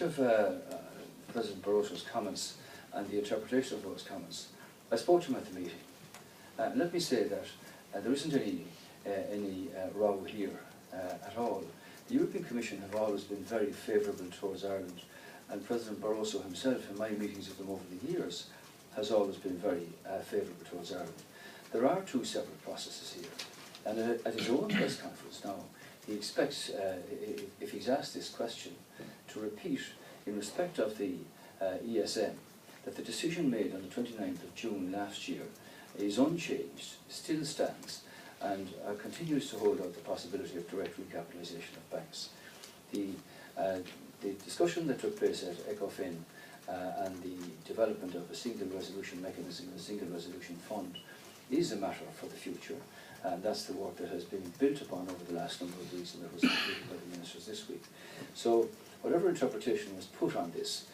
of President Barroso's comments and the interpretation of those comments, I spoke to him at the meeting. Let me say that there isn't any row here at all. The European Commission have always been very favourable towards Ireland, and President Barroso himself, in my meetings with him over the years, has always been very favourable towards Ireland. There are two separate processes here, and at his own press conference now, he expects, if he's asked this question, to repeat in respect of the ESM, that the decision made on the 29th of June last year is unchanged, still stands, and continues to hold out the possibility of direct recapitalisation of banks. The discussion that took place at ECOFIN and the development of a single resolution mechanism and a single resolution fund is a matter for the future, and that's the work that has been built upon over the last number of weeks and that was completed by the ministers this week. So whatever interpretation was put on this,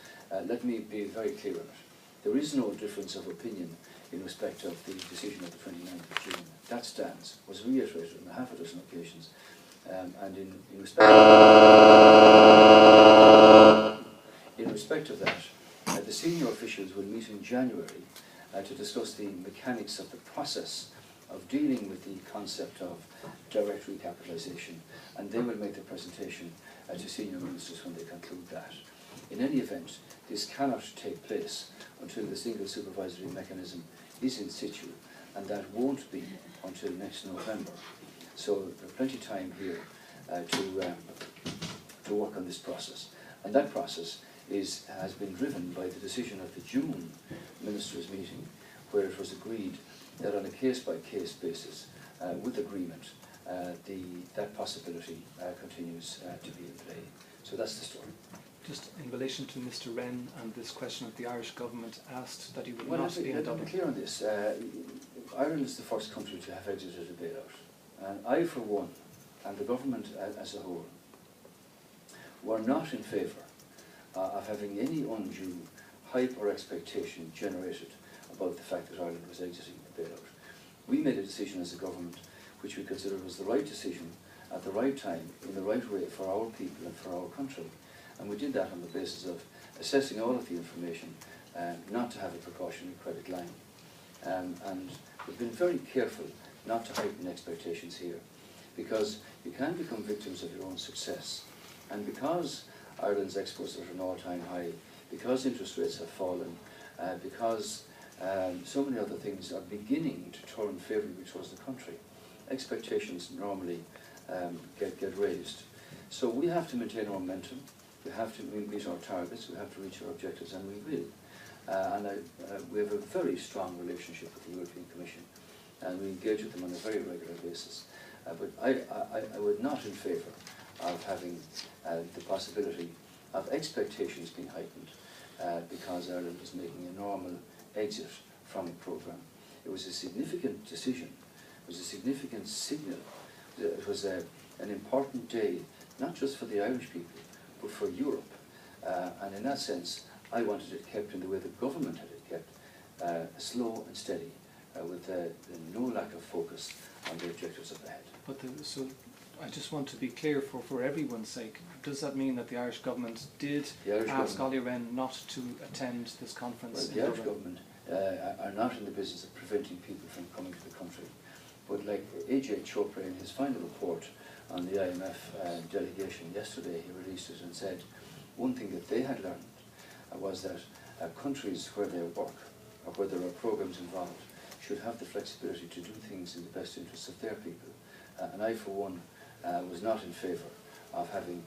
let me be very clear on it. There is no difference of opinion in respect of the decision of the 29th of June. That stands, was reiterated on half a dozen occasions, and in respect of that, the senior officials will meet in January to discuss the mechanics of the process of dealing with the concept of direct recapitalisation, and they will make the presentation to senior ministers when they conclude that. In any event, this cannot take place until the single supervisory mechanism is in situ, and that won't be until next November. So there's plenty of time here to work on this process. And that process has been driven by the decision of the June ministers' meeting, where it was agreed that on a case-by-case basis, with agreement, that possibility continues to be in play. So that's the story. Just in relation to Mr. Wren and this question of the Irish government asked that he would not be in Dublin. Let me be clear on this. Ireland is the first country to have exited a bailout. And I, for one, and the government as a whole, were not in favour of having any undue hype or expectation generated about the fact that Ireland was exiting the bailout. We made a decision as a government which we considered was the right decision at the right time, in the right way for our people and for our country. And we did that on the basis of assessing all of the information, not to have a precautionary credit line. And we've been very careful not to heighten expectations here, because you can become victims of your own success. And because Ireland's exports are at an all-time high, because interest rates have fallen, because so many other things are beginning to turn favourably towards the country, expectations normally get raised. So we have to maintain our momentum. We have to meet our targets, we have to reach our objectives, and we will. We have a very strong relationship with the European Commission, and we engage with them on a very regular basis. But I would not in favour of having the possibility of expectations being heightened because Ireland is making a normal exit from a programme. It was a significant decision, it was a significant signal, it was an important day, not just for the Irish people, but for Europe. And in that sense, I wanted it kept in the way the government had it kept, slow and steady, with no lack of focus on the objectives up ahead. But so I just want to be clear for everyone's sake, does that mean that the Irish government did ask Ollie Wren not to attend this conference? Well, the Irish government are not in the business of preventing people from coming to the country. But like A.J. Chopra in his final report on the IMF delegation yesterday, he released it and said one thing that they had learned was that countries where they work or where there are programs involved should have the flexibility to do things in the best interests of their people. And I, for one, was not in favour of having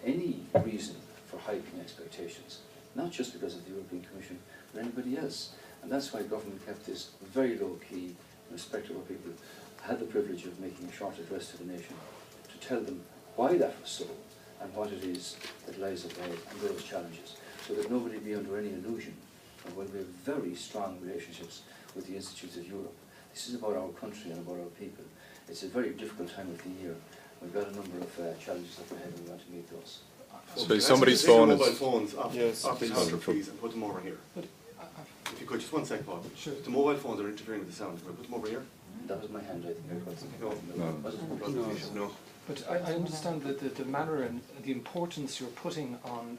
any reason for hyping expectations, not just because of the European Commission, but anybody else. And that's why government kept this very low key, respectable people had the privilege of making a short address to the nation to tell them why that was so and what it is that lies ahead and those challenges, so that nobody be under any illusion. And when we have very strong relationships with the institutes of Europe, this is about our country and about our people. It's a very difficult time of the year. We've got a number of challenges up ahead and we want to meet those. So somebody's phone is... mobile phones off the please. please, and put them over here. But, if you could, just 1 sec, Paul. Sure. The mobile phones are interfering with the sound. Can we put them over here? That was my hand, I think. No. But I understand that the manner and the importance you're putting on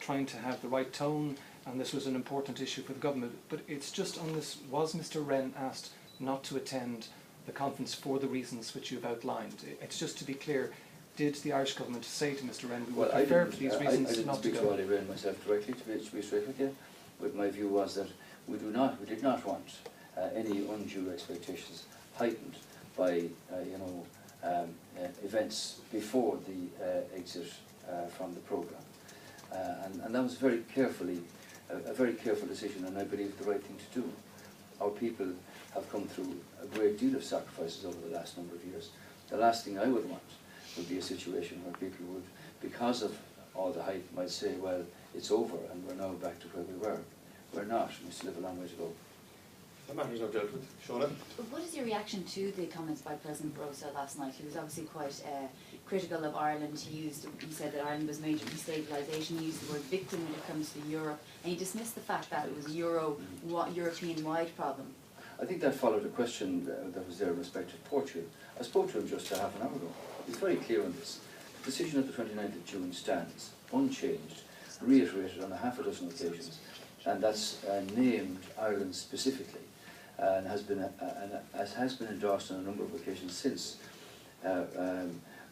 trying to have the right tone, and this was an important issue for the government. But it's just on this, was Mr. Wren asked not to attend the conference for the reasons which you've outlined? It's just to be clear, did the Irish government say to Mr. Wren, we would prefer for these reasons not to go? I didn't speak to Ollie Wren myself directly, to be straight with you, but my view was that we did not want any undue expectations heightened by events before the exit from the programme, and that was a very careful decision, and I believe the right thing to do. Our people have come through a great deal of sacrifices over the last number of years. The last thing I would want would be a situation where people would, because of all the hype, might say, well, it's over and we're now back to where we were. We're not. We still have a long way to go. That matter is not dealt with. Shona? What is your reaction to the comments by President Barroso last night? He was obviously quite critical of Ireland. He said that Ireland was major destabilisation. He used the word victim when it comes to Europe, and he dismissed the fact that it was a European-wide problem. I think that followed a question that was there in respect of Portugal. I spoke to him just a half an hour ago. He's very clear on this. The decision of the 29th of June stands, unchanged, reiterated on a half a dozen occasions, and that's named Ireland specifically, and has been endorsed on a number of occasions since.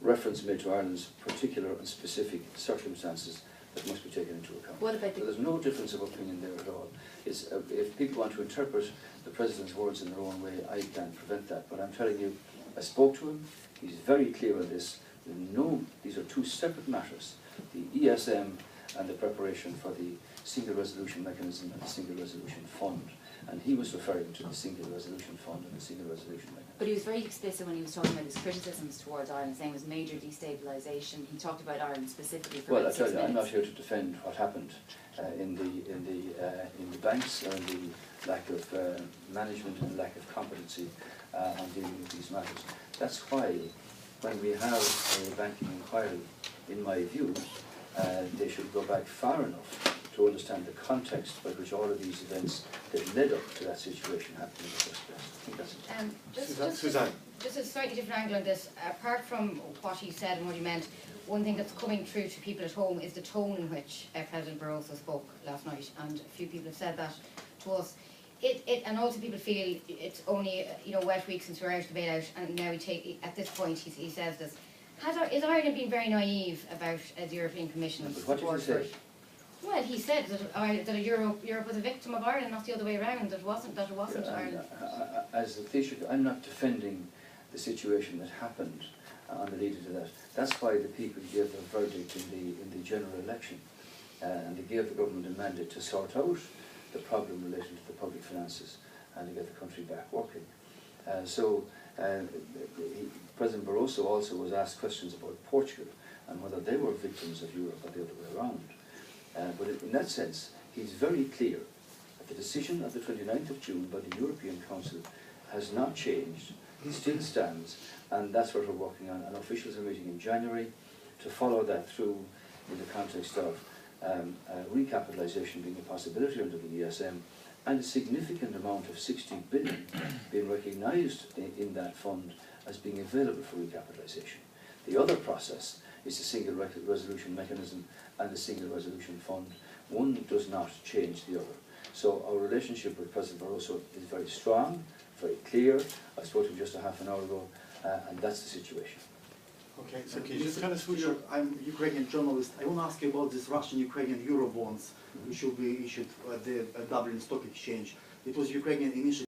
Reference made to Ireland's particular and specific circumstances that must be taken into account. What about so there's no difference of opinion there at all. It's, if people want to interpret the President's words in their own way, I can't prevent that. But I'm telling you, I spoke to him, he's very clear on this. These are two separate matters, the ESM and the preparation for the Single Resolution Mechanism and the Single Resolution Fund. And he was referring to the Single Resolution Fund and the Single Resolution Mechanism. But he was very explicit when he was talking about his criticisms towards Ireland, saying it was major destabilisation. He talked about Ireland specifically for well, about 6 minutes. Well, I tell you, I'm not here to defend what happened in the banks and the lack of management and lack of competency on dealing with these matters. That's why, when we have a banking inquiry, in my view, they should go back far enough to understand the context by which all of these events that led up to that situation happened in the first place. I think that's it. Suzanne. Just a slightly different angle on this. Apart from what he said and what he meant, one thing that's coming through to people at home is the tone in which President Barroso spoke last night, and a few people have said that to us. And also people feel it's only wet week since we're out of the bailout, and now at this point he says this. Is Ireland being very naive about the European Commission? But what did he say? Well, he said that Europe was a victim of Ireland, not the other way around. That it wasn't Ireland. As the Taoiseach, I'm not defending the situation that happened on the lead to that. That's why the people gave their verdict in the general election, and they gave the government a mandate to sort out the problem related to the public finances and to get the country back working. President Barroso also was asked questions about Portugal and whether they were victims of Europe or the other way around. But in that sense, he's very clear that the decision of the 29th of June by the European Council has not changed, it still stands, and that's what we're working on. And officials are meeting in January to follow that through in the context of recapitalisation being a possibility under the ESM, and a significant amount of 60 billion being recognised in that fund as being available for recapitalisation. The other process is the Single Resolution Mechanism and the Single Resolution Fund. One does not change the other. So our relationship with President Barroso is very strong, very clear. I spoke to him just a half an hour ago, and that's the situation. Okay, so can you just tell us who you're... I'm a Ukrainian journalist. I want to ask you about this Russian-Ukrainian Euro bonds, which will be issued at the Dublin Stock Exchange. It was Ukrainian initiative.